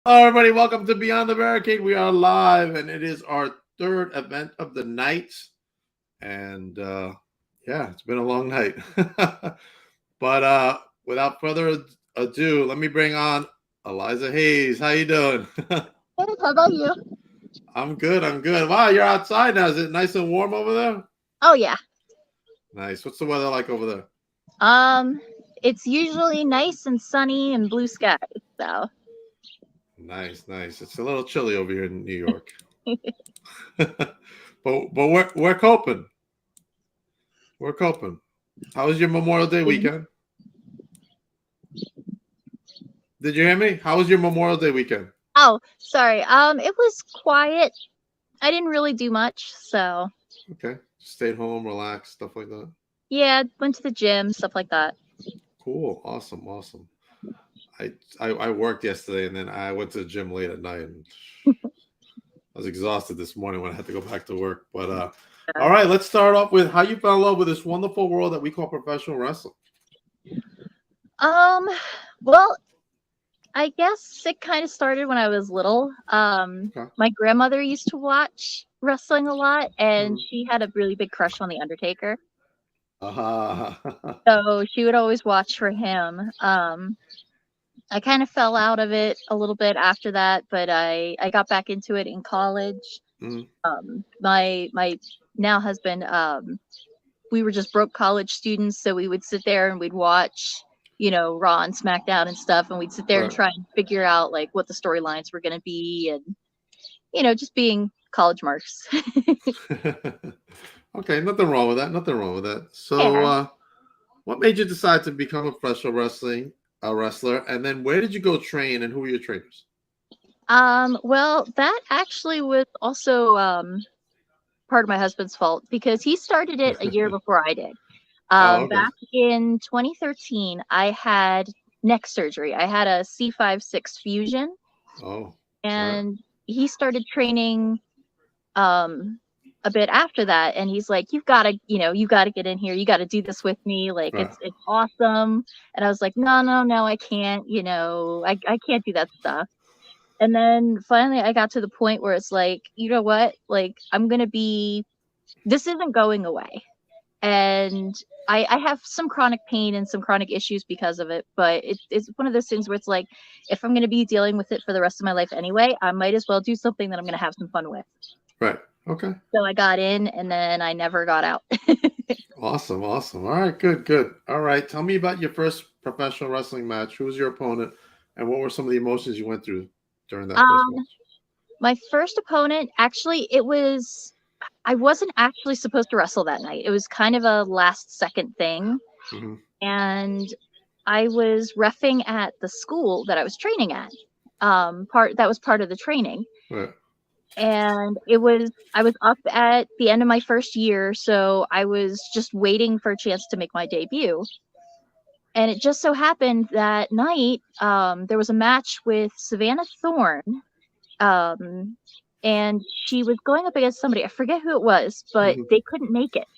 Hello, everybody. Welcome to Beyond the Barricade. We are live, and it is our third event of the night. And yeah, it's been a long night. But without further ado, let me bring on Eliza Haze. How you doing? Hey, how about you? I'm good. I'm good. Wow, you're outside now. Is it nice and warm over there? Oh yeah. Nice. What's the weather like over there? Um, it's usually nice and sunny and blue skies. So Nice, nice. It's a little chilly over here in New York. but we're coping. We're coping. How was your Memorial Day weekend? Did you hear me? How was your Memorial Day weekend? oh, sorry. It was quiet. I didn't really do much. So Okay. Stayed home, relaxed, stuff like that. yeah, went to the gym, stuff like that. Cool. Awesome. Awesome. I worked yesterday and then I went to the gym late at night and I was exhausted this morning when I had to go back to work. But all right, let's start off with how you fell in love with this wonderful world that we call professional wrestling. Well, I guess it kind of started when I was little. Okay. My grandmother used to watch wrestling a lot, and she had a really big crush on the Undertaker. So she would always watch for him. I kind of fell out of it a little bit after that, but I got back into it in college. My now husband, we were just broke college students, so we would sit there and we'd watch, Raw and SmackDown and stuff, and we'd sit there and try and figure out like what the storylines were going to be, and just being college marks. Okay, nothing wrong with that. Nothing wrong with that. So, Yeah. what made you decide to become a professional wrestler, and then where did you go train, and who were your trainers? Well, that actually was also part of my husband's fault because he started it a year before I did. Okay. Back in 2013, I had neck surgery. I had a C5-6 fusion. Oh. And he started training a bit after that, and he's like, you gotta get in here, you gotta do this with me, like it's awesome. And I was like, no, I can't, I can't do that stuff. And then finally I got to the point where it's like, you know what, like this isn't going away. And I have some chronic pain and some chronic issues because of it, but it's one of those things where it's like, if I'm going to be dealing with it for the rest of my life anyway, I might as well do something that I'm going to have some fun with. Right. Okay. So I got in, and then I never got out. Awesome. All right. Good. All right. Tell me about your first professional wrestling match. Who was your opponent, and what were some of the emotions you went through during that first match? My first opponent, actually, I wasn't actually supposed to wrestle that night. It was kind of a last second thing. Mm-hmm. And I was reffing at the school that I was training at. That was part of the training. Right. And I was up at the end of my first year, so I was just waiting for a chance to make my debut. And it just so happened that night, there was a match with Savannah Thorne. And she was going up against somebody. I forget who it was, but they couldn't make it.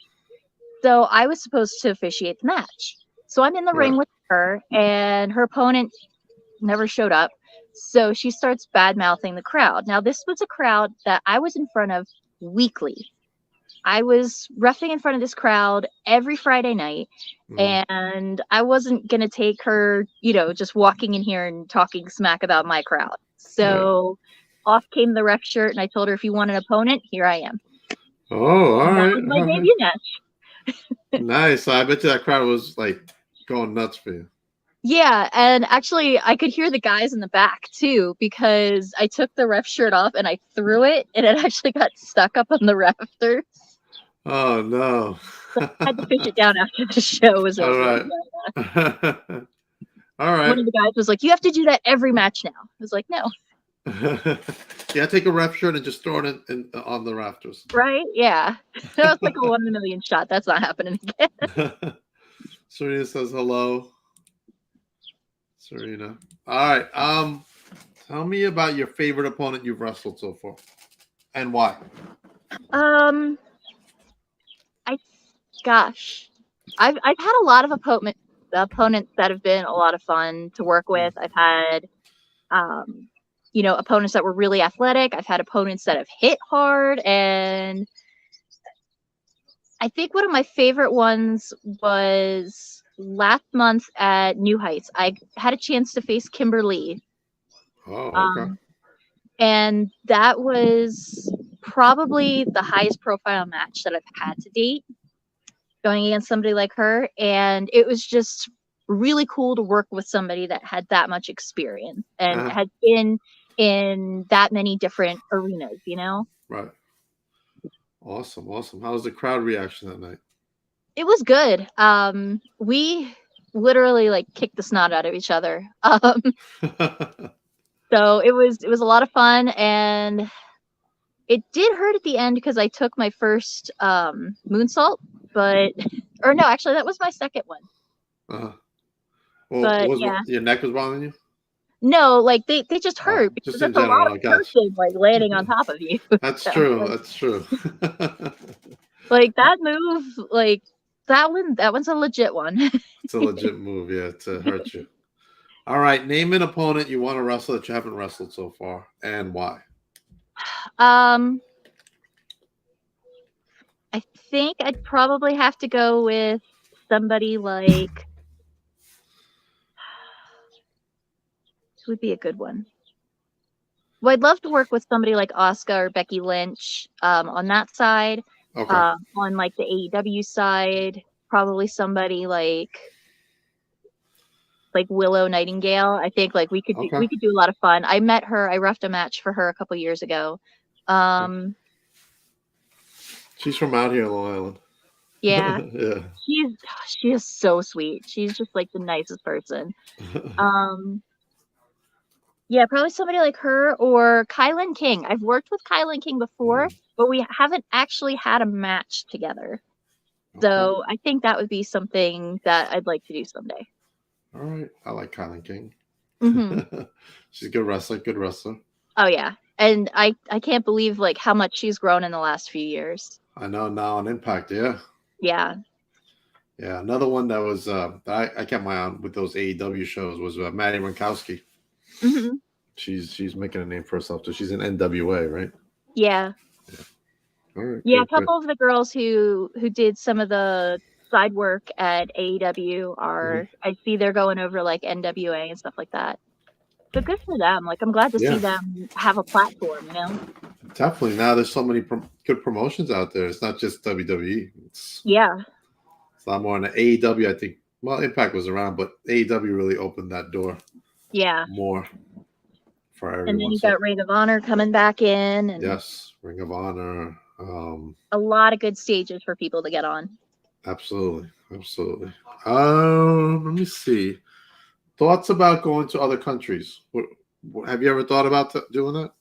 So I was supposed to officiate the match. So I'm in the ring with her, and her opponent never showed up. So she starts bad-mouthing the crowd. Now, this was a crowd that I was in front of weekly. I was reffing in front of this crowd every Friday night, and I wasn't going to take her, just walking in here and talking smack about my crowd. So off came the ref shirt, and I told her, if you want an opponent, here I am. Oh, all right. That was my debut match. Nice. I bet you that crowd was like going nuts for you. Yeah, and actually I could hear the guys in the back too, because I took the ref shirt off and I threw it, and it actually got stuck up on the rafters. Oh no. So I had to fish it down after the show was over. All right. All right. One of the guys was like, you have to do that every match now. I was like, no. Yeah, take a ref shirt and just throw it on the rafters. Right? Yeah. That was like a 1 in a million shot. That's not happening again. Serena says hello. Serena. All right. Tell me about your favorite opponent you've wrestled so far, and why. I've had a lot of opponents that have been a lot of fun to work with. I've had opponents that were really athletic. I've had opponents that have hit hard, and I think one of my favorite ones was last month at New Heights. I had a chance to face Kimberly. Oh, okay. And that was probably the highest profile match that I've had to date, going against somebody like her. And it was just really cool to work with somebody that had that much experience and had been in that many different arenas, Right. Awesome. Awesome. How was the crowd reaction that night? It was good. We literally like kicked the snot out of each other. So it was a lot of fun, and it did hurt at the end because I took my first moonsault, or no, actually that was my second one. Well, but yeah, your neck was bothering you? No, like they just hurt because just that's in a lot general. of person like landing on top of you. That's So, true. like, That's true. like that move, like that one's a legit one. It's a legit move, yeah, to hurt you. All right, name an opponent you want to wrestle that you haven't wrestled so far, and why. I think I'd probably have to go with somebody like, who would be a good one? Well, I'd love to work with somebody like Asuka or Becky Lynch on that side. Okay. On like the AEW side, probably somebody like Willow Nightingale. I think like we could do a lot of fun. I met her. I roughed a match for her a couple years ago. She's from out here in Long Island. Yeah. Yeah. She is so sweet. She's just like the nicest person. Yeah, probably somebody like her or Kylan King. I've worked with Kylan King before, but we haven't actually had a match together. So I think that would be something that I'd like to do someday. All right. I like Kylan King. Mm-hmm. She's a good wrestler. Good wrestler. Oh, yeah. And I can't believe like how much she's grown in the last few years. I know now on Impact, yeah. Yeah. Yeah. Another one that was that I kept my eye on with those AEW shows was Maddie Ronkowski. Mm-hmm. She's making a name for herself too. She's in NWA, right? Yeah. All right, yeah, a couple of the girls who did some of the side work at AEW are I see they're going over like NWA and stuff like that. So good for them. Like I'm glad to see them have a platform, Definitely. Now there's so many good promotions out there. It's not just WWE. It's a lot more in the AEW. I think. Well, Impact was around, but AEW really opened that door. Yeah. More for everyone. And then you got Ring of Honor coming back in. And yes, Ring of Honor. A lot of good stages for people to get on. Absolutely. Let me see. Thoughts about going to other countries? Have you ever thought about doing that?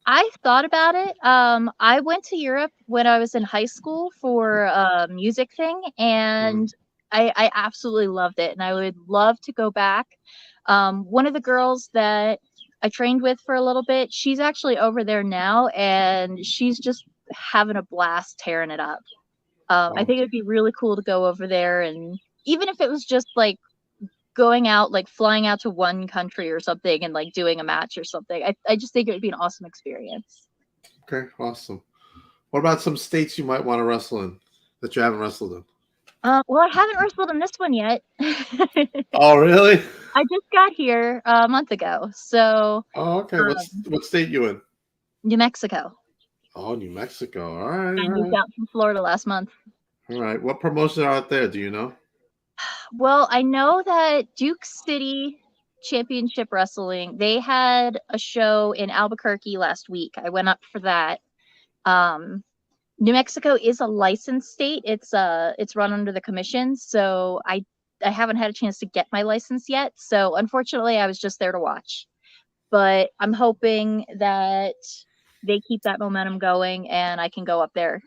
I thought about it. I went to Europe when I was in high school for a music thing, and I absolutely loved it, and I would love to go back. One of the girls that I trained with for a little bit, she's actually over there now, and she's just having a blast tearing it up. I think it'd be really cool to go over there, and even if it was just like going out, like flying out to one country or something and like doing a match or something, I just think it would be an awesome experience. Okay, awesome. What about some states you might want to wrestle in that you haven't wrestled in? Well, I haven't wrestled in this one yet. Oh, really? I just got here a month ago, so. Oh, okay. What state you in? New Mexico. Oh, New Mexico. All right. I moved out from Florida last month. All right. What promotions are out there? Do you know? Well, I know that Duke City Championship Wrestling, they had a show in Albuquerque last week. I went up for that. New Mexico is a licensed state. It's run under the commission, so I haven't had a chance to get my license yet. So unfortunately, I was just there to watch. But I'm hoping that they keep that momentum going and I can go up there.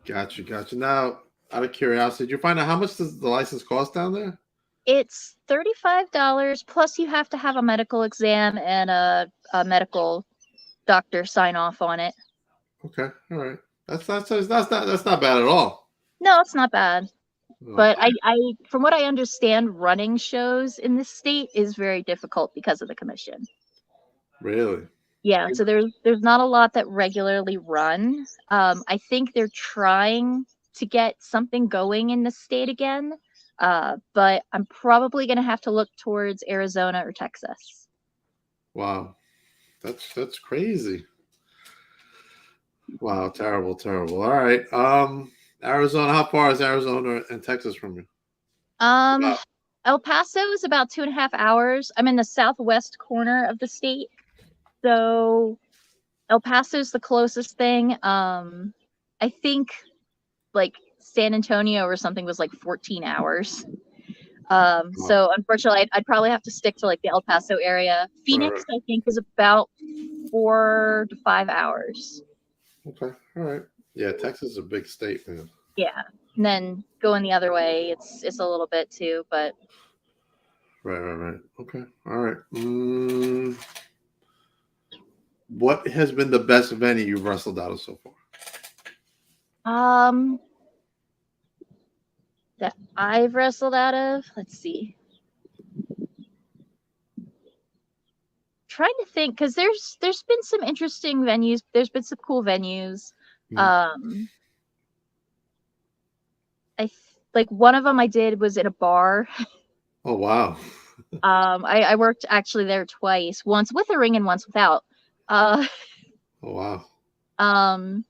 Gotcha. Now, out of curiosity, did you find out how much does the license cost down there? It's $35 plus you have to have a medical exam and a medical doctor sign off on it. Okay, all right. That's not bad at all. No, it's not bad. Oh. But I from what I understand, running shows in this state is very difficult because of the commission. Really? Yeah, so there's not a lot that regularly run. I think they're trying to get something going in the state again, but I'm probably gonna have to look towards Arizona or Texas. Wow. That's crazy. Wow, terrible, terrible. All right. Arizona, how far is Arizona and Texas from you? Um, Wow. El Paso is about 2.5 hours. I'm in the southwest corner of the state, so El Paso's the closest thing. I think like San Antonio or something was like 14 hours. Wow. So unfortunately, I'd probably have to stick to like the El Paso area. Right, Phoenix, right. I think, is about 4 to 5 hours. Okay. All right. Yeah, Texas is a big state, man. Yeah, and then going the other way, it's a little bit too. But Right, right, right. Okay. All right. What has been the best venue you've wrestled out of so far? um, that I've wrestled out of, let's see. Trying to think because there's been some interesting venues. There's been some cool venues. Mhm. Um, like one of them I did was in a bar. Oh, wow. I worked actually there twice, once with a ring and once without. Uh, Oh, wow. um,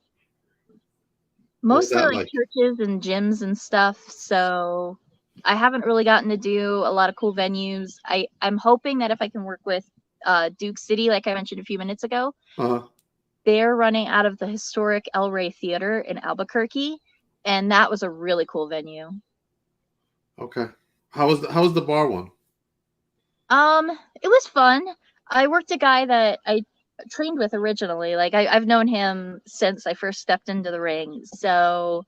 What was mostly that like like? churches and gyms and stuff. So I haven't really gotten to do a lot of cool venues. I'm hoping that if I can work with Duke City, like I mentioned a few minutes ago, Uh-huh. they're running out of the historic El Rey Theater in Albuquerque, and that was a really cool venue. Okay. How was the bar one? It was fun. I worked a guy that I trained with originally. Like I've known him since I first stepped into the ring. So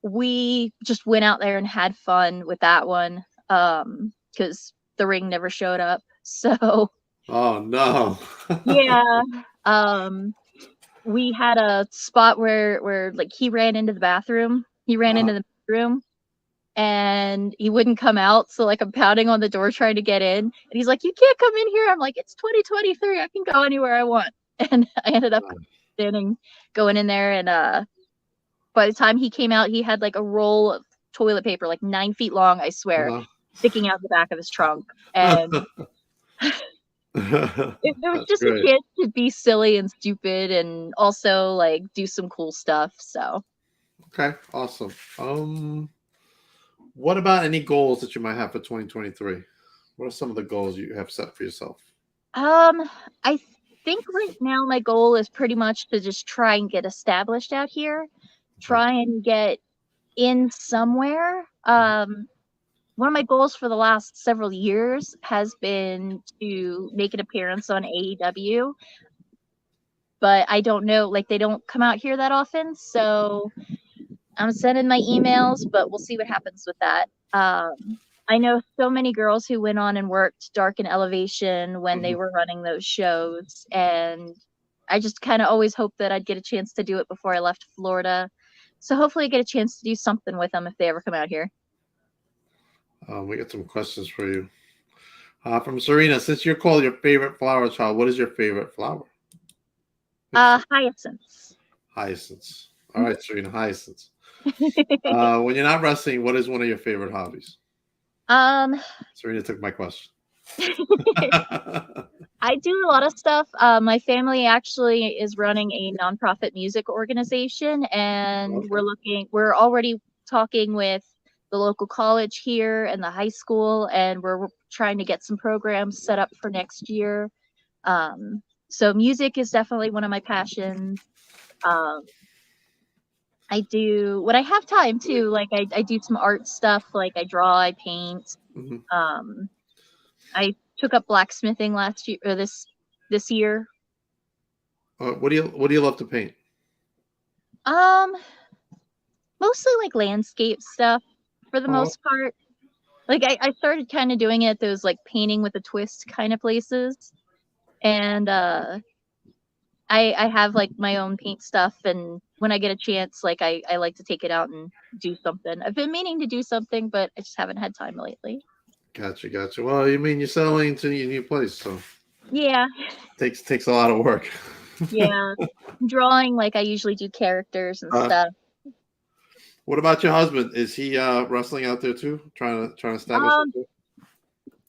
we just went out there and had fun with that one. Because the ring never showed up. So Oh no. yeah. Um, we had a spot where like he ran into the bathroom. He ran Uh, into the bathroom and he wouldn't come out. So like I'm pounding on the door trying to get in, and he's like, "You can't come in here." I'm like, "It's 2023. I can go anywhere I want." And I ended up standing, going in there, and by the time he came out, he had like a roll of toilet paper, like 9 feet long, I swear, uh-huh. sticking out the back of his trunk, and it was That's just a great. chance to be silly and stupid, and also like do some cool stuff. So Okay, awesome. What about any goals that you might have for 2023? What are some of the goals you have set for yourself? Um, I think right now my goal is pretty much to just try and get established out here, Okay. try and get in somewhere. Mhm. One of my goals for the last several years has been to make an appearance on AEW, but I don't know, like they don't come out here that often, so I'm sending my emails, but we'll see what happens with that. I know so many girls who went on and worked Dark and Elevation when they Mhm. were running those shows, and I just kind of always hoped that I'd get a chance to do it before I left Florida. So hopefully I get a chance to do something with them if they ever come out here. We got some questions for you. From Serena, since you're called your favorite flower child, what is your favorite flower? Let's see. Hyacinths. Hyacinths. All right, Serena, hyacinths. When you're not wrestling, what is one of your favorite hobbies? um, Serena took my question. I do a lot of stuff. My family actually is running a nonprofit music organization, and Okay. we're already talking with the local college here and the high school, and we're trying to get some programs set up for next year. So music is definitely one of my passions. Um, I do when I have time too, like I do some art stuff, like I draw, I paint. Mhm. Um, I took up blacksmithing last year or this year. What do you love to paint? Um, Mostly like landscape stuff for the Oh, most part. Like I started kind of doing it those like painting with a twist kind of places. And I have like my own paint stuff, and when I get a chance, like I like to take it out and do something. I've been meaning to do something, but I just haven't had time lately. gotcha, gotcha. Well, you mean you're settling into your new place, so Yeah. Takes a lot of work. Yeah. Drawing, like I usually do characters and uh, stuff. what about your husband? Is he wrestling out there too? Trying to establish Um, himself?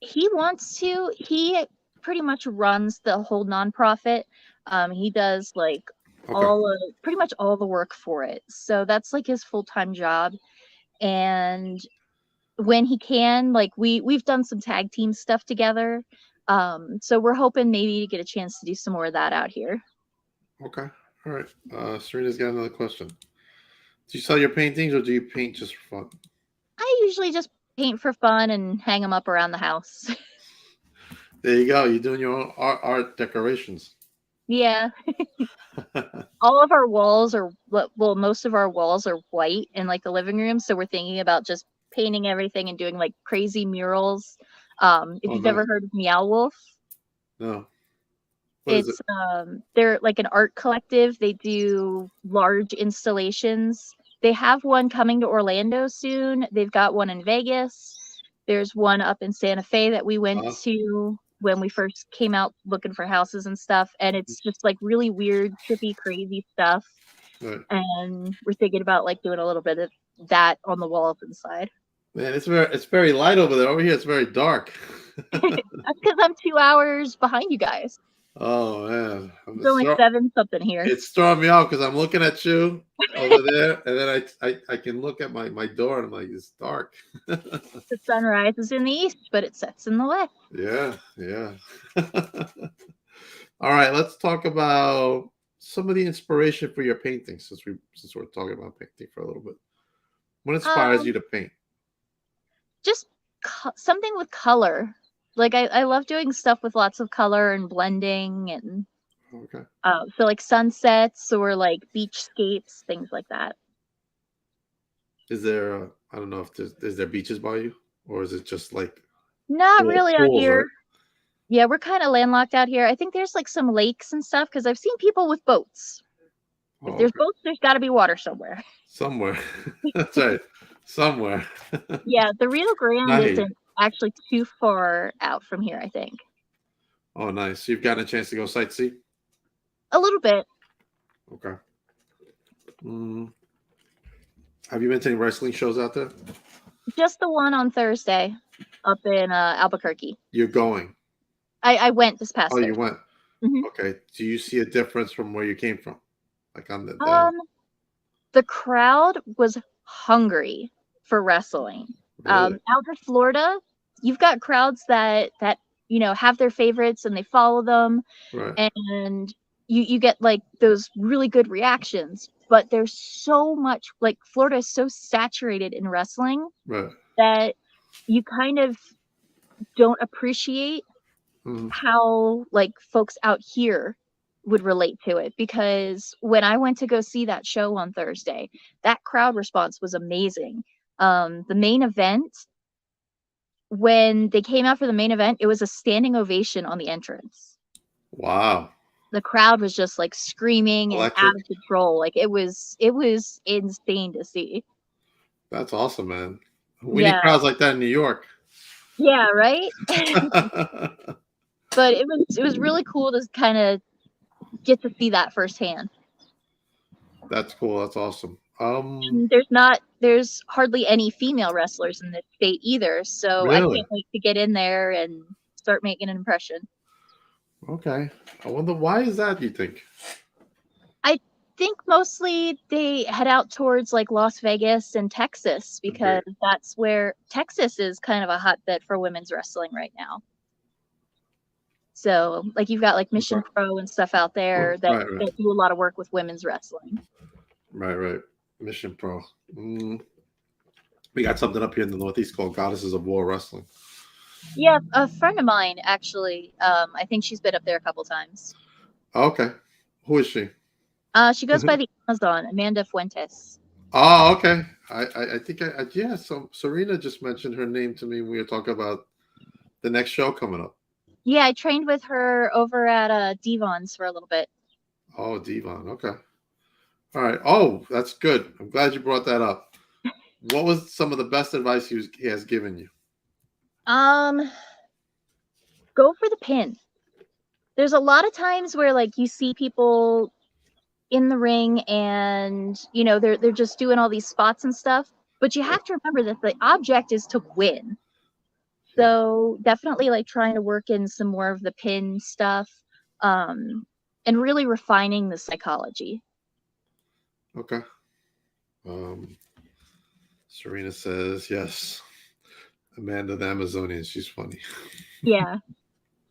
he wants to. He pretty much runs the whole nonprofit. He does like Okay. pretty much all the work for it. So that's like his full-time job. And when he can, like we've done some tag team stuff together. So we're hoping maybe to get a chance to do some more of that out here. Okay. All right. Serena's got another question. Do you sell your paintings or do you paint just for fun? I usually just paint for fun and hang them up around the house. There you go. You're doing your own art decorations. Yeah. All of our walls are well, most of our walls are white in like the living room, so we're thinking about just painting everything and doing like crazy murals. If Oh, you've ever nice. heard of Meow Wolf, No. What is it? it's they're like an art collective. They do large installations. They have one coming to Orlando soon. They've got one in Vegas. There's one up in Santa Fe that we went Uh, to when we first came out looking for houses and stuff, and it's just like really weird, trippy, crazy stuff. right. And we're thinking about like doing a little bit of that on the walls inside. Man, it's very light over there. Over here, it's very dark. That's because I'm 2 hours behind you guys. Oh man, It's only 7 something here. it's throwing me off because I'm looking at you over there, and then I can look at my door and I'm like, it's dark. The sun rises in the east, but it sets in the west. Yeah, yeah. All right, let's talk about some of the inspiration for your painting since we're talking about painting for a little bit. What inspires you to paint? Just something with color. Like I love doing stuff with lots of color and blending and Okay. so like sunsets or like beachscapes, things like that. Is there I don't know if is there beaches by you or is it just like Not really out pools, here. right? Yeah, we're kind of landlocked out here. I think there's like some lakes and stuff because I've seen people with boats. If Oh, there's okay. boats, there's got to be water somewhere. Somewhere. That's right. Somewhere. Yeah, the Rio Grande Nice. isn't actually too far out from here, I think. Oh, nice. So you've gotten a chance to go sightsee? A little bit. Okay. Mm. Have you been to any wrestling shows out there? Just the one on Thursday up in Albuquerque. You're going. I went this past Oh, you Thursday. went. Mhm. Okay. Do you see a difference from where you came from? Like on Um, the crowd was hungry for wrestling. really? Out in Florida, you've got crowds that have their favorites and they follow them, Right. and you get like those really good reactions. But there's so much, like Florida is so saturated in wrestling Right. that you kind of don't appreciate Mhm. how like folks out here would relate to it, because when I went to go see that show on Thursday, that crowd response was amazing. The main event, when they came out for the main event, it was a standing ovation on the entrance. Wow. The crowd was just like screaming and out Electric. of control. Like it was insane to see. That's awesome, man. We need Yeah. crowds like that in New York. Yeah, right? But it was really cool to kind of get to see that firsthand. That's cool. That's awesome. And there's hardly any female wrestlers in this state either, so I Really? can't wait to get in there and start making an impression. Okay. I wonder why is that, you think? I think mostly they head out towards like Las Vegas and Texas, because that's where Texas is kind of a hotbed for women's wrestling right now. So like you've got like Mission Okay. Pro and stuff out there that, Right, right. that do a lot of work with women's wrestling. Right, right. Mission Pro. We got something up here in the Northeast called Goddesses of War Wrestling. Yeah, a friend of mine actually, I think she's been up there a couple times. Okay. Who is she? She goes by the Amazon, Amanda Fuentes. Oh, okay. I think yeah. So Serena just mentioned her name to me when we were talking about the next show coming up. Yeah, I trained with her over at Devon's for a little bit. Oh, Devon. Okay. All right. Oh, that's good. I'm glad you brought that up. What was some of the best advice he has given you? Go for the pin. there's a lot of times where like you see people in the ring and they're just doing all these spots and stuff, but you have to remember that the object is to win. Yeah. So definitely like trying to work in some more of the pin stuff, and really refining the psychology. Okay. Serena says yes. Amanda the Amazonian, she's funny. Yeah.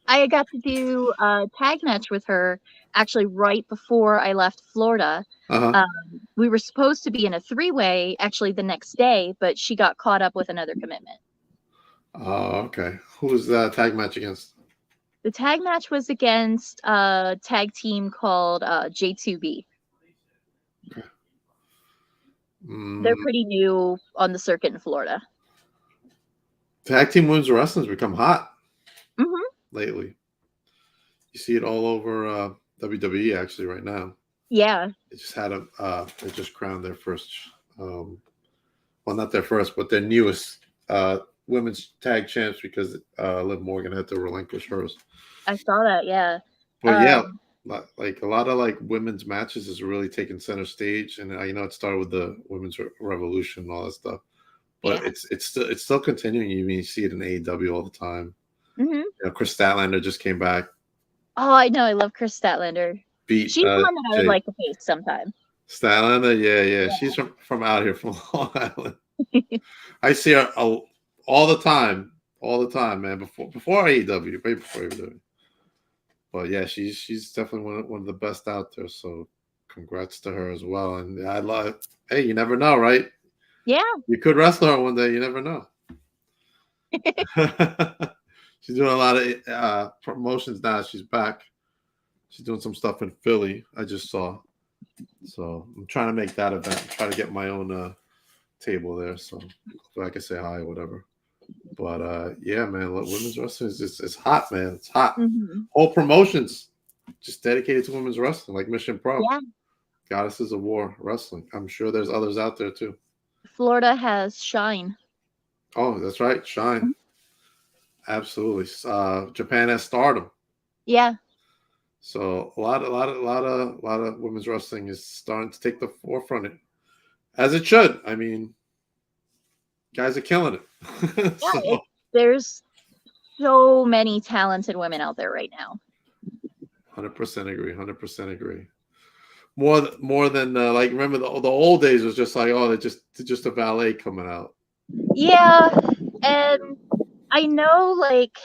I got to do a tag match with her actually right before I left Florida. Uh-huh. We were supposed to be in a 3-way actually the next day, but she got caught up with another commitment. Oh, okay. Who was that tag match against? The tag match was against a tag team called J2B. Okay. They're pretty new on the circuit in Florida. Tag team women's wrestling's become hot lately. You see it all over WWE actually right now. Yeah. They just had they just crowned their first, well, not their first, but their newest women's tag champs because Liv Morgan had to relinquish hers. I saw that, yeah. But yeah, like a lot of like women's matches is really taking center stage, and it started with the women's revolution and all that stuff. But yeah. it's still continuing. You see it in AEW all the time. Chris Statlander just came back. Oh, I know. I love Chris Statlander. She's one that I would like to face sometime. Statlander, yeah. She's from out here, from Long Island. I see her all the time, man. Before AEW, way before AEW. But yeah, she's definitely one of the best out there. So congrats to her as well. And I love. Hey, you never know, right? Yeah. You could wrestle her one day. You never know. She's doing a lot of promotions now. She's back. She's doing some stuff in Philly. I just saw. So I'm trying to make that event. Try to get my own table there, so I can say hi or whatever. But yeah, man, women's wrestling is hot, man. It's hot. Whole promotions just dedicated to women's wrestling, like Mission Pro. Yeah. Goddesses of War Wrestling. I'm sure there's others out there too. Florida has Shine. Oh, that's right, Shine. Absolutely. Japan has Stardom. Yeah. So a lot of women's wrestling is starting to take the forefront, as it should. I mean, guys are killing it. Yeah, there's so many talented women out there right now. 100% agree. 100% agree. More than like, remember the old days was just like, oh, they're just a valet coming out. Yeah, and I know like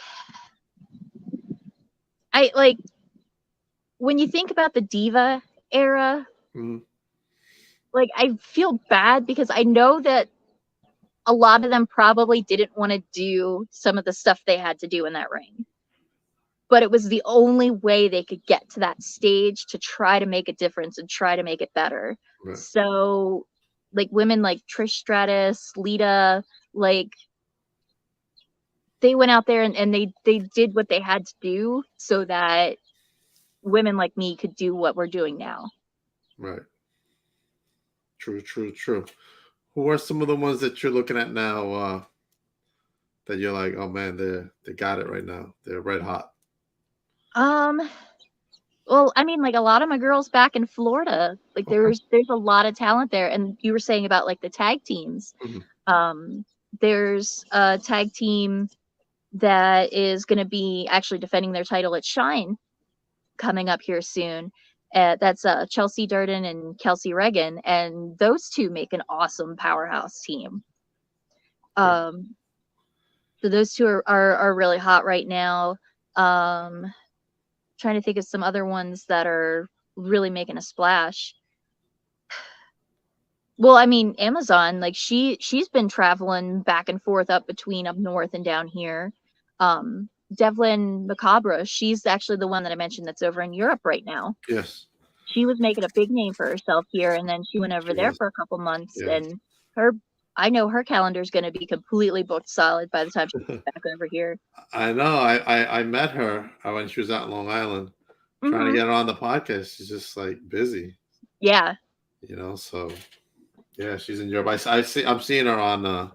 when you think about the diva era, like I feel bad because I know that a lot of them probably didn't want to do some of the stuff they had to do in that ring. But it was the only way they could get to that stage to try to make a difference and try to make it better. Right. So like women like Trish Stratus, Lita, like they went out there and they did what they had to do so that women like me could do what we're doing now. Right. True. Who are some of the ones that you're looking at now that you're like, oh man, they got it right now. They're red hot. Well, I mean, like a lot of my girls back in Florida, like there's a lot of talent there. And you were saying about like the tag teams. There's a tag team that is going to be actually defending their title at Shine coming up here soon. That's Chelsea Durden and Kelsey Reagan, and those two make an awesome powerhouse team. So those two are really hot right now. Trying to think of some other ones that are really making a splash. Well, I mean, Amazon, like she's been traveling back and forth up north and down here. Devlin Macabre, she's actually the one that I mentioned that's over in Europe right now. Yes. She was making a big name for herself here, and then she went over there for a couple months, and I know her calendar is going to be completely booked solid by the time she's back over here. I know. I met her when she was out in Long Island, trying to get her on the podcast. She's just like busy. Yeah. So yeah, she's in Europe. I'm seeing her on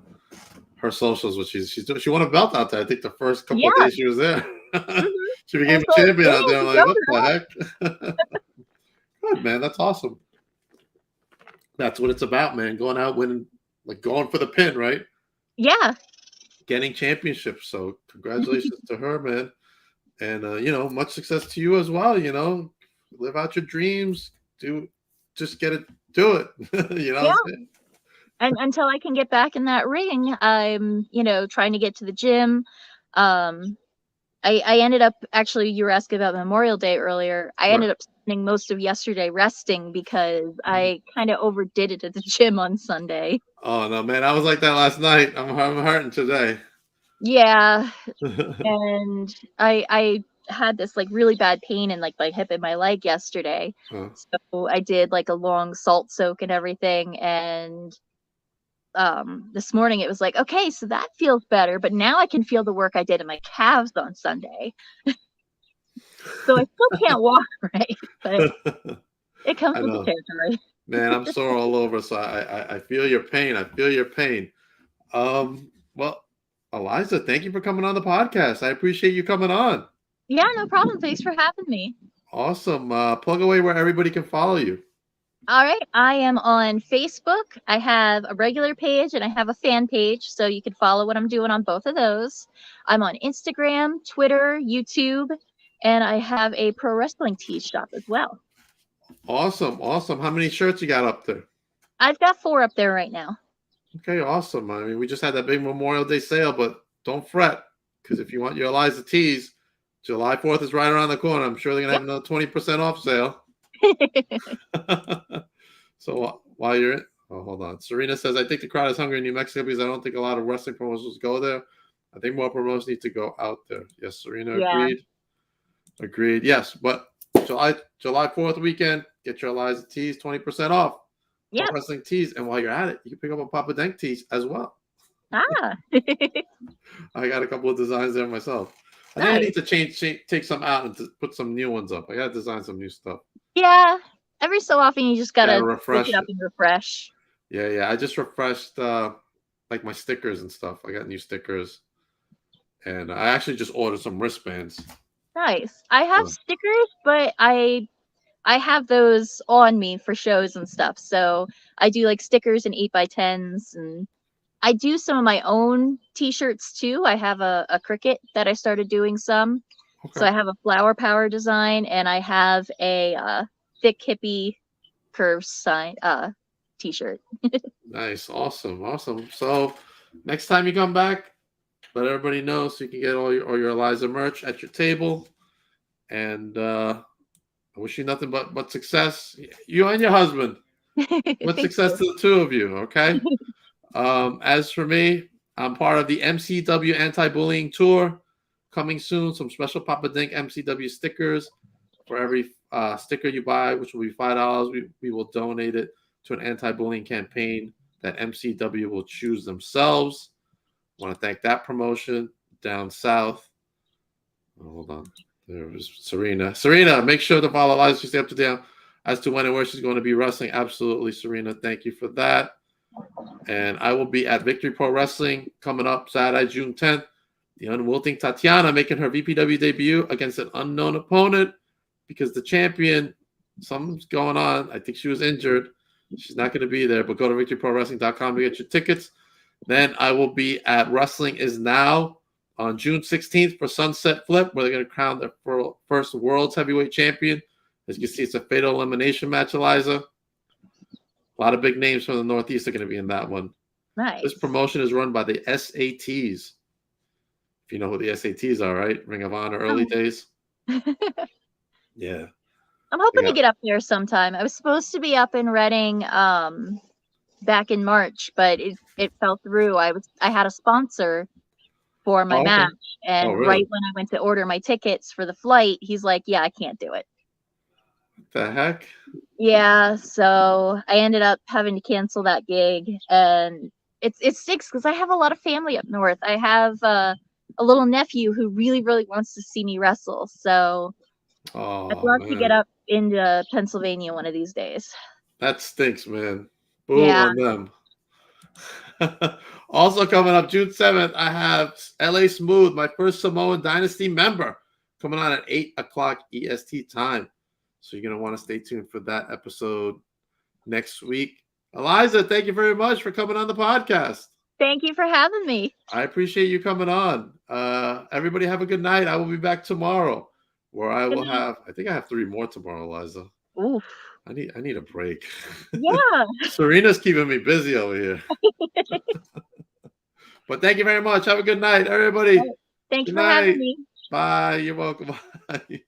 her socials, which she's doing. She won a belt out there. I think the first couple of days she was there. She became a like, champion out there. I'm like, go, what girl. the heck? Good, man. That's awesome. That's what it's about, man. Going out, winning, like going for the pin, right? Yeah. Getting championships. So congratulations to her, man. And much success to you as well. Live out your dreams. Just get it, do it. Yeah. And until I can get back in that ring, I'm, trying to get to the gym. I ended up, actually, you were asking about Memorial Day earlier. I ended up spending most of yesterday resting because I kind of overdid it at the gym on Sunday. Oh no, man! I was like that last night. I'm hurting today. Yeah, and I had this like really bad pain in like my hip and my leg yesterday. So I did like a long salt soak and everything, and this morning it was like, okay, so that feels better, but now I can feel the work I did in my calves on Sunday. So I still can't walk right, but it comes with the territory. Man, I'm sore all over, so I feel your pain. I feel your pain. Well, Eliza, thank you for coming on the podcast. I appreciate you coming on. Yeah, no problem. Thanks for having me. Awesome. Plug away where everybody can follow you. All right. I am on Facebook. I have a regular page and I have a fan page, so you can follow what I'm doing on both of those. I'm on Instagram, Twitter, YouTube, and I have a pro wrestling tee shop as well. Awesome. How many shirts you got up there? I've got 4 up there right now. Okay, awesome. I mean, we just had that big Memorial Day sale, but don't fret, because if you want your Eliza tees, July 4th is right around the corner. I'm sure they're going to have another 20% off sale. So while you're in, hold on. Serena says, I think the crowd is hungry in New Mexico because I don't think a lot of wrestling promotions go there. I think more promotions need to go out there. Yes, Serena, agreed. Yes, but July 4th weekend, get your Eliza tees 20% off. Yeah. Wrestling tees, and while you're at it, you can pick up a Papa Denk tees as well. I got a couple of designs there myself. I think I need to take some out and to put some new ones up. I got to design some new stuff. Yeah, every so often you just gotta refresh it up and refresh. Yeah. I just refreshed like my stickers and stuff. I got new stickers, and I actually just ordered some wristbands. Nice. I have stickers, but I have those on me for shows and stuff. So I do like stickers and 8x10s, and I do some of my own t-shirts too. I have a cricket that I started doing some. Okay. So I have a flower power design, and I have a thick hippie curves sign t-shirt. Nice. Awesome. So next time you come back, let everybody know so you can get all your Eliza merch at your table. And I wish you nothing but success. You and your husband. What success to the two of you, okay? As for me, I'm part of the MCW Anti-Bullying Tour. Coming soon, some special Papa Denk MCW stickers. For every sticker you buy, which will be $5, we will donate it to an anti-bullying campaign that MCW will choose themselves. I want to thank that promotion down south. Hold on. There was Serena. Serena, make sure to follow Eliza to stay up to date as to when and where she's going to be wrestling. Absolutely, Serena. Thank you for that. And I will be at Victory Pro Wrestling coming up Saturday, June 10th. The unwilting Tatiana making her VPW debut against an unknown opponent because the champion, something's going on. I think she was injured. She's not going to be there, but go to victoryprowrestling.com to get your tickets. Then I will be at Wrestling Is Now on June 16th for Sunset Flip, where they're going to crown their first World's Heavyweight Champion. As you can see, it's a fatal elimination match, Eliza. A lot of big names from the Northeast are going to be in that one. Nice. This promotion is run by the SATs. If you know who the SATs are, right? Ring of Honor early days. Yeah. I'm hoping to get up there sometime. I was supposed to be up in Reading back in March, but it fell through. I had a sponsor for my match, and really? Right when I went to order my tickets for the flight, he's like, "Yeah, I can't do it." What the heck? Yeah, so I ended up having to cancel that gig, and it sticks because I have a lot of family up north. I have a little nephew who really, really wants to see me wrestle, so I'd love to get up into Pennsylvania one of these days. That stinks, man. Boo on them. Also coming up June 7th, I have LA Smooth, my first Samoan Dynasty member, coming on at 8 o'clock EST time. So you're going to want to stay tuned for that episode next week. Eliza, thank you very much for coming on the podcast. Thank you for having me. I appreciate you coming on. Everybody have a good night. I will be back tomorrow where I will have, I think I have 3 more tomorrow, Eliza. Oof. I need a break. Yeah. Serena's keeping me busy over here. But thank you very much. Have a good night, everybody. Thank you for having me. Bye. You're welcome. Bye.